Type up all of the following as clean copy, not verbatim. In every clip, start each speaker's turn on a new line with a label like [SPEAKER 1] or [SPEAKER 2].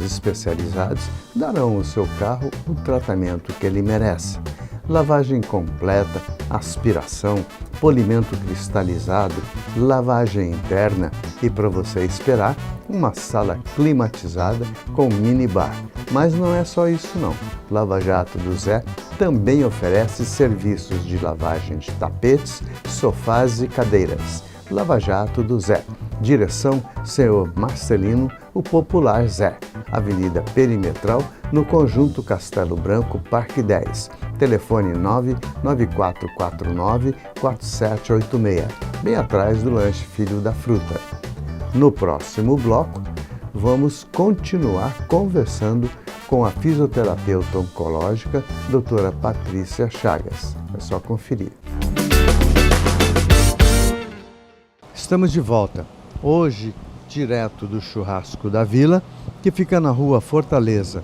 [SPEAKER 1] especializados darão ao seu carro o tratamento que ele merece. Lavagem completa, aspiração, polimento cristalizado, lavagem interna e, para você esperar, uma sala climatizada com minibar. Mas não é só isso não. Lava Jato do Zé também oferece serviços de lavagem de tapetes, sofás e cadeiras. Lava Jato do Zé. Direção Senhor Marcelino, o popular Zé. Avenida Perimetral, no Conjunto Castelo Branco, Parque 10. Telefone 99449-4786, bem atrás do lanche Filho da Fruta. No próximo bloco, vamos continuar conversando com a fisioterapeuta oncológica, doutora Patrícia Chagas. É só conferir. Estamos de volta. Hoje, direto do Churrasco da Vila, que fica na Rua Fortaleza,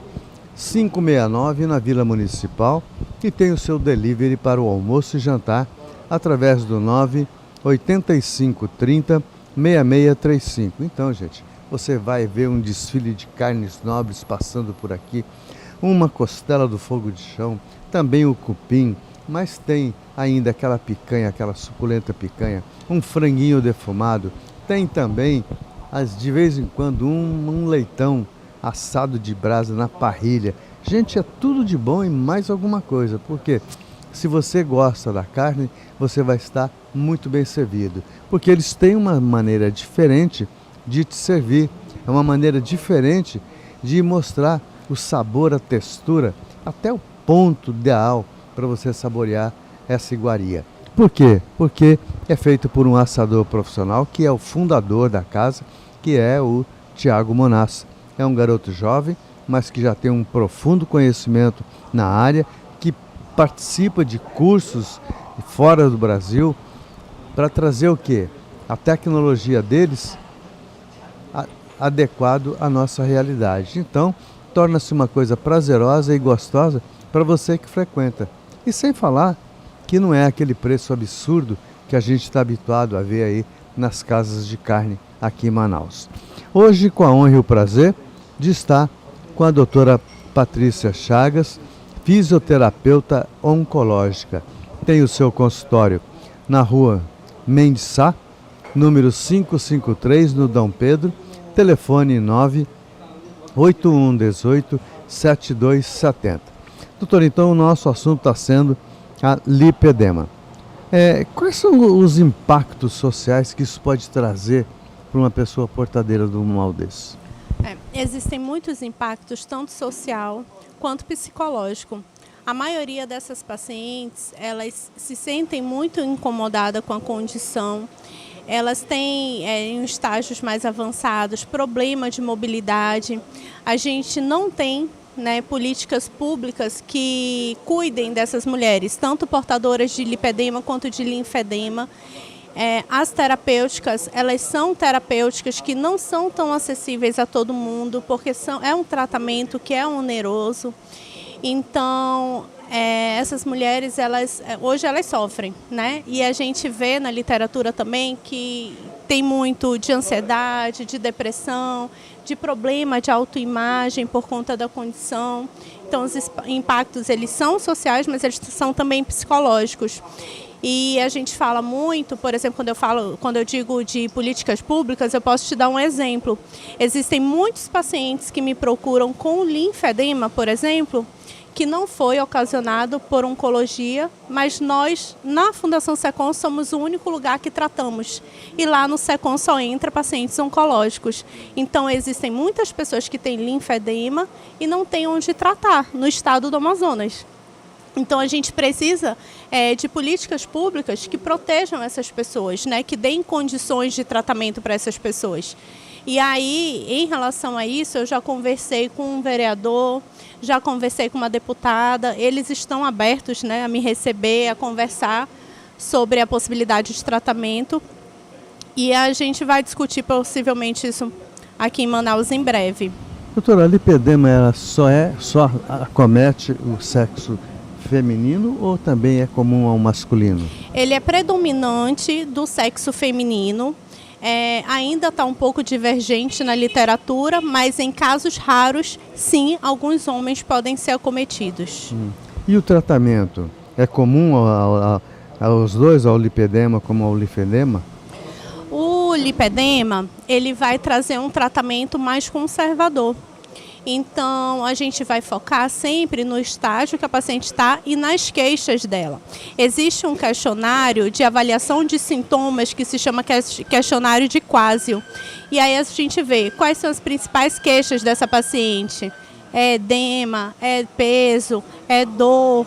[SPEAKER 1] 569, na Vila Municipal, que tem o seu delivery para o almoço e jantar através do 98530-6635. Então, gente, você vai ver um desfile de carnes nobres passando por aqui, uma costela do fogo de chão, também o cupim, mas tem ainda aquela picanha, aquela suculenta picanha, um franguinho defumado, tem também, de vez em quando, um leitão assado de brasa na parrilha. Gente, é tudo de bom e mais alguma coisa, porque se você gosta da carne, você vai estar muito bem servido, porque eles têm uma maneira diferente de te servir, é uma maneira diferente de mostrar o sabor, a textura, até o ponto ideal para você saborear essa iguaria. Por quê? Porque é feito por um assador profissional, que é o fundador da casa, que é o Tiago Monassa. É um garoto jovem, mas que já tem um profundo conhecimento na área, que participa de cursos fora do Brasil para trazer o quê? A tecnologia deles adequado à nossa realidade. Então, torna-se uma coisa prazerosa e gostosa para você que frequenta. E sem falar que não é aquele preço absurdo que a gente está habituado a ver aí nas casas de carne aqui em Manaus. Hoje, com a honra e o prazer de estar com a doutora Patrícia Chagas, fisioterapeuta oncológica. Tem o seu consultório na rua Mendes Sá, número 553, no Dom Pedro, telefone 98118-7270. Doutor, então o nosso assunto está sendo a lipedema. Quais são os impactos sociais que isso pode trazer para uma pessoa portadeira de um mal desse?
[SPEAKER 2] Existem muitos impactos, tanto social quanto psicológico. A maioria dessas pacientes, elas se sentem muito incomodadas com a condição. Elas têm, em estágios mais avançados, problema de mobilidade. A gente não tem, políticas públicas que cuidem dessas mulheres, tanto portadoras de lipedema quanto de linfedema. As terapêuticas, elas são terapêuticas que não são tão acessíveis a todo mundo, porque é um tratamento que é oneroso. Então, essas mulheres, hoje elas sofrem, E a gente vê na literatura também que tem muito de ansiedade, de depressão, de problema de autoimagem por conta da condição. Então, os impactos, eles são sociais, mas eles são também psicológicos. E a gente fala muito, por exemplo, quando eu digo de políticas públicas, eu posso te dar um exemplo. Existem muitos pacientes que me procuram com linfedema, por exemplo, que não foi ocasionado por oncologia, mas nós, na Fundação SECOM, somos o único lugar que tratamos. E lá no SECOM só entra pacientes oncológicos. Então, existem muitas pessoas que têm linfedema e não têm onde tratar no estado do Amazonas. Então, a gente precisa de políticas públicas que protejam essas pessoas, que deem condições de tratamento para essas pessoas. E aí, em relação a isso, eu já conversei com um vereador, já conversei com uma deputada, eles estão abertos, a me receber, a conversar sobre a possibilidade de tratamento. E a gente vai discutir possivelmente isso aqui em Manaus em breve.
[SPEAKER 1] Doutora, a lipedema ela só acomete o sexo feminino ou também é comum ao masculino?
[SPEAKER 2] Ele é predominante do sexo feminino. ainda está um pouco divergente na literatura, mas em casos raros, sim, alguns homens podem ser acometidos.
[SPEAKER 1] E o tratamento? É comum aos dois, ao lipedema como ao linfedema?
[SPEAKER 2] O lipedema, ele vai trazer um tratamento mais conservador. Então, a gente vai focar sempre no estágio que a paciente está e nas queixas dela. Existe um questionário de avaliação de sintomas que se chama questionário de Quasio. E aí a gente vê quais são as principais queixas dessa paciente. É edema, é peso, é dor,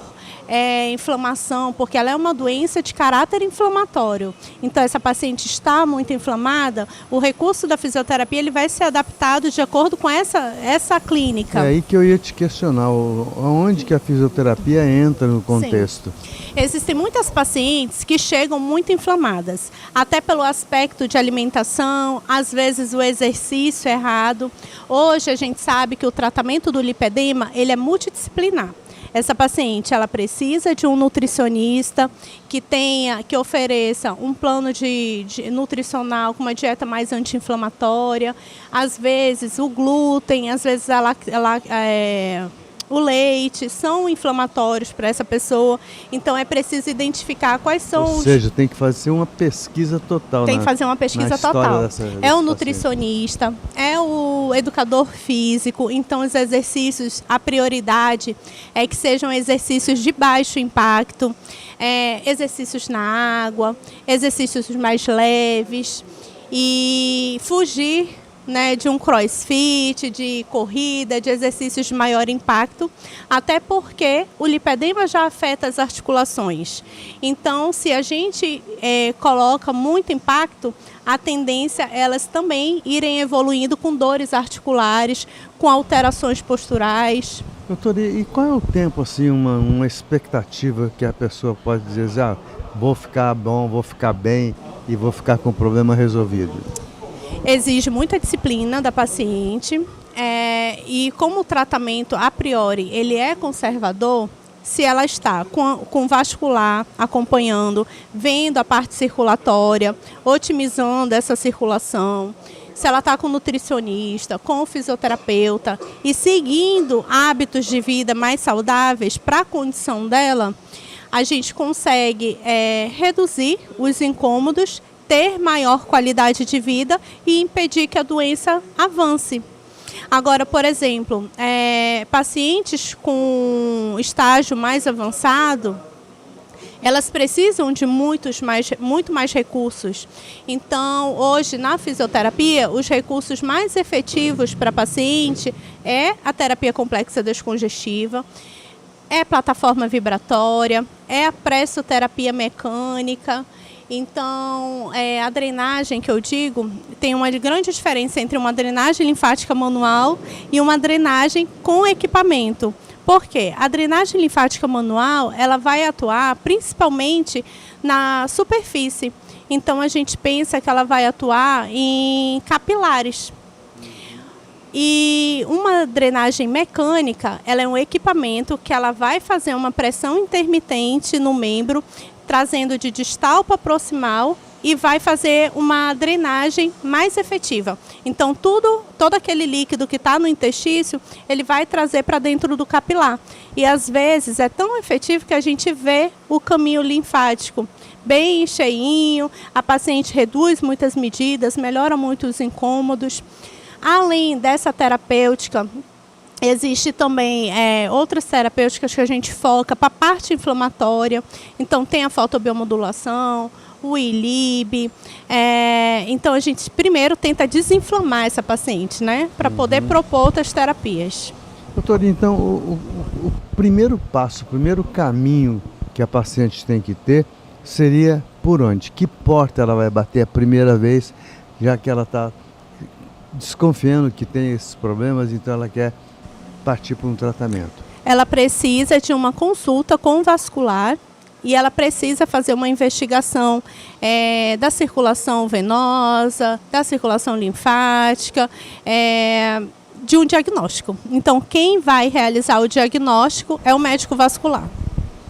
[SPEAKER 2] é inflamação, porque ela é uma doença de caráter inflamatório. Então, essa paciente está muito inflamada, o recurso da fisioterapia ele vai ser adaptado de acordo com essa clínica.
[SPEAKER 1] É aí que eu ia te questionar, onde que a fisioterapia entra no contexto?
[SPEAKER 2] Sim. Existem muitas pacientes que chegam muito inflamadas, até pelo aspecto de alimentação, às vezes o exercício errado. Hoje a gente sabe que o tratamento do lipedema ele é multidisciplinar. Essa paciente, ela precisa de um nutricionista que ofereça um plano de nutricional com uma dieta mais anti-inflamatória. Às vezes o glúten, às vezes o leite são inflamatórios para essa pessoa. Então é preciso identificar quais são
[SPEAKER 1] Ou seja, tem que fazer uma pesquisa total.
[SPEAKER 2] Tem que fazer uma pesquisa total. É o nutricionista, é o educador físico. Então os exercícios, a prioridade é que sejam exercícios de baixo impacto, exercícios na água, exercícios mais leves e fugir de um crossfit, de corrida, de exercícios de maior impacto, até porque o lipedema já afeta as articulações. Então, se a gente coloca muito impacto, a tendência é elas também irem evoluindo com dores articulares, com alterações posturais.
[SPEAKER 1] Doutor, e qual é o tempo, assim, uma expectativa que a pessoa pode dizer, vou ficar bom, vou ficar bem e vou ficar com o problema resolvido?
[SPEAKER 2] Exige muita disciplina da paciente e como o tratamento a priori ele é conservador, se ela está com vascular acompanhando, vendo a parte circulatória, otimizando essa circulação, se ela está com nutricionista, com fisioterapeuta e seguindo hábitos de vida mais saudáveis para a condição dela, a gente consegue reduzir os incômodos, ter maior qualidade de vida e impedir que a doença avance. Agora, por exemplo, pacientes com estágio mais avançado, elas precisam de muito mais recursos. Então, hoje, na fisioterapia, os recursos mais efetivos para paciente é a terapia complexa descongestiva, é a plataforma vibratória, é a pressoterapia mecânica. Então, a drenagem que eu digo, tem uma grande diferença entre uma drenagem linfática manual e uma drenagem com equipamento. Por quê? A drenagem linfática manual, ela vai atuar principalmente na superfície. Então, a gente pensa que ela vai atuar em capilares. E uma drenagem mecânica, ela é um equipamento que ela vai fazer uma pressão intermitente no membro, trazendo de distal para proximal e vai fazer uma drenagem mais efetiva. Então, todo aquele líquido que está no interstício, ele vai trazer para dentro do capilar. E, às vezes, é tão efetivo que a gente vê o caminho linfático bem cheinho, a paciente reduz muitas medidas, melhora muito os incômodos. Além dessa terapêutica, existe também outras terapêuticas que a gente foca para a parte inflamatória. Então, tem a fotobiomodulação, o ILIB. Então, a gente primeiro tenta desinflamar essa paciente, né? Para poder propor outras terapias.
[SPEAKER 1] Doutor, então, o primeiro passo, o primeiro caminho que a paciente tem que ter seria por onde? Que porta ela vai bater a primeira vez, já que ela está desconfiando que tem esses problemas, então ela quer partir para um tratamento?
[SPEAKER 2] Ela precisa de uma consulta com o vascular e ela precisa fazer uma investigação da circulação venosa, da circulação linfática, de um diagnóstico. Então, quem vai realizar o diagnóstico é o médico vascular.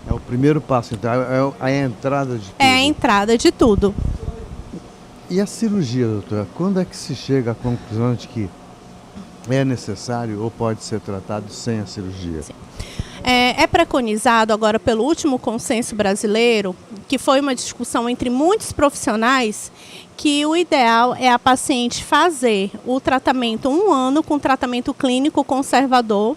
[SPEAKER 1] É o primeiro passo, então, é a entrada de tudo.
[SPEAKER 2] É a entrada de tudo.
[SPEAKER 1] E a cirurgia, doutora, quando é que se chega à conclusão de que é necessário ou pode ser tratado sem a cirurgia?
[SPEAKER 2] Sim. É preconizado agora pelo último consenso brasileiro, que foi uma discussão entre muitos profissionais, que o ideal é a paciente fazer o tratamento 1 ano com tratamento clínico conservador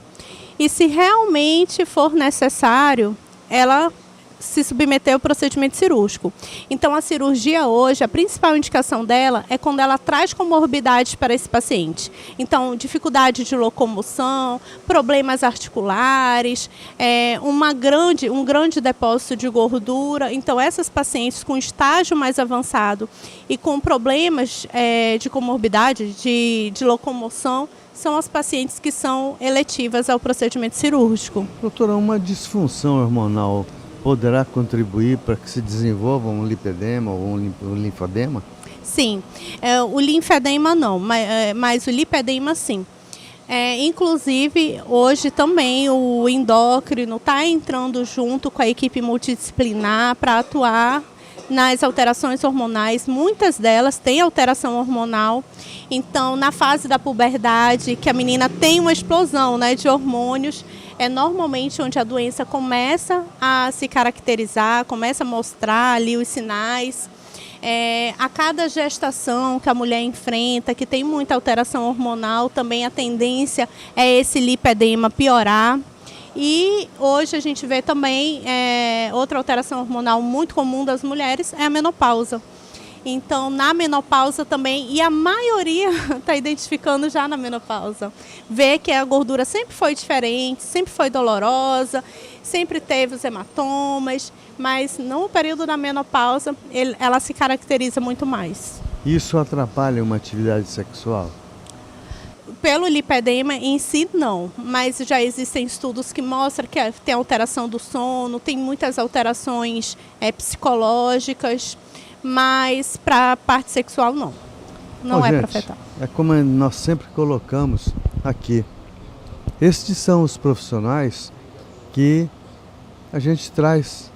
[SPEAKER 2] e, se realmente for necessário, ela se submeter ao procedimento cirúrgico. Então, a cirurgia hoje, a principal indicação dela é quando ela traz comorbidades para esse paciente. Então, dificuldade de locomoção, problemas articulares, um grande depósito de gordura. Então, essas pacientes com estágio mais avançado e com problemas de comorbidade, de locomoção, são as pacientes que são eletivas ao procedimento cirúrgico.
[SPEAKER 1] Doutora, uma disfunção hormonal poderá contribuir para que se desenvolva um lipedema ou um linfedema?
[SPEAKER 2] Sim, o linfedema não, mas o lipedema sim. Inclusive, hoje também o endócrino está entrando junto com a equipe multidisciplinar para atuar nas alterações hormonais. Muitas delas têm alteração hormonal. Então, na fase da puberdade, que a menina tem uma explosão, né, de hormônios, é normalmente onde a doença começa a se caracterizar, começa a mostrar ali os sinais. A cada gestação que a mulher enfrenta, que tem muita alteração hormonal, também a tendência é esse lipedema piorar. E hoje a gente vê também outra alteração hormonal muito comum das mulheres é a menopausa. Então, na menopausa também, e a maioria está identificando já na menopausa, vê que a gordura sempre foi diferente, sempre foi dolorosa, sempre teve os hematomas, mas no período da menopausa ela se caracteriza muito mais.
[SPEAKER 1] Isso atrapalha uma atividade sexual?
[SPEAKER 2] Pelo lipedema em si, não, mas já existem estudos que mostram que tem alteração do sono, tem muitas alterações psicológicas, mas para a parte sexual não. Não é para afetar.
[SPEAKER 1] É como nós sempre colocamos aqui. Estes são os profissionais que a gente traz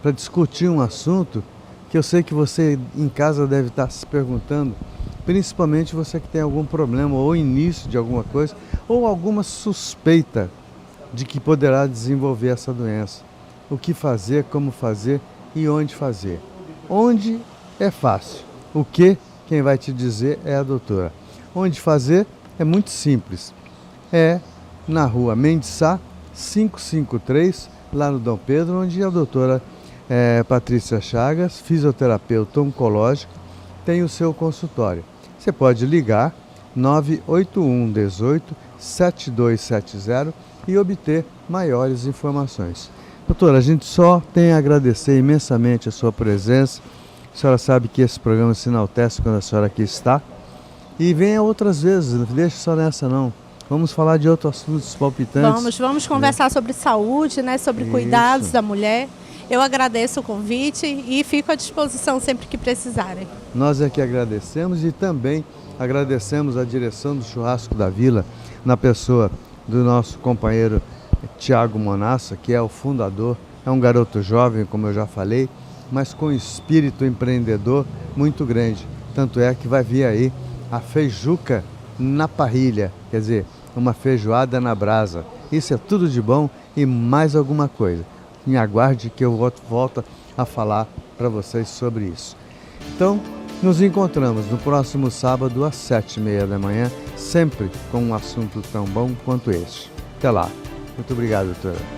[SPEAKER 1] para discutir um assunto que eu sei que você em casa deve estar se perguntando, principalmente você que tem algum problema ou início de alguma coisa ou alguma suspeita de que poderá desenvolver essa doença. O que fazer, como fazer e onde fazer. Onde é fácil. O que, quem vai te dizer é a doutora. Onde fazer é muito simples. É na rua Mendes Sá, 553, lá no Dom Pedro, onde a doutora Patrícia Chagas, fisioterapeuta oncológica, tem o seu consultório. Você pode ligar 981 18 7270 e obter maiores informações. Doutora, a gente só tem a agradecer imensamente a sua presença. A senhora sabe que esse programa se enaltece quando a senhora aqui está. E venha outras vezes, não deixe só nessa não. Vamos falar de outros assuntos palpitantes.
[SPEAKER 2] Vamos conversar sobre saúde, né, sobre cuidados da mulher. Eu agradeço o convite e fico à disposição sempre que precisarem.
[SPEAKER 1] Nós é que agradecemos e também agradecemos a direção do Churrasco da Vila, na pessoa do nosso companheiro Tiago Monassa, que é o fundador, é um garoto jovem, como eu já falei, mas com espírito empreendedor muito grande. Tanto é que vai vir aí a feijuca na parrilha, quer dizer, uma feijoada na brasa. Isso é tudo de bom e mais alguma coisa. Me aguarde que eu volto a falar para vocês sobre isso. Então, nos encontramos no próximo sábado às 7h30 da manhã, sempre com um assunto tão bom quanto este. Até lá. Muito obrigado, doutora.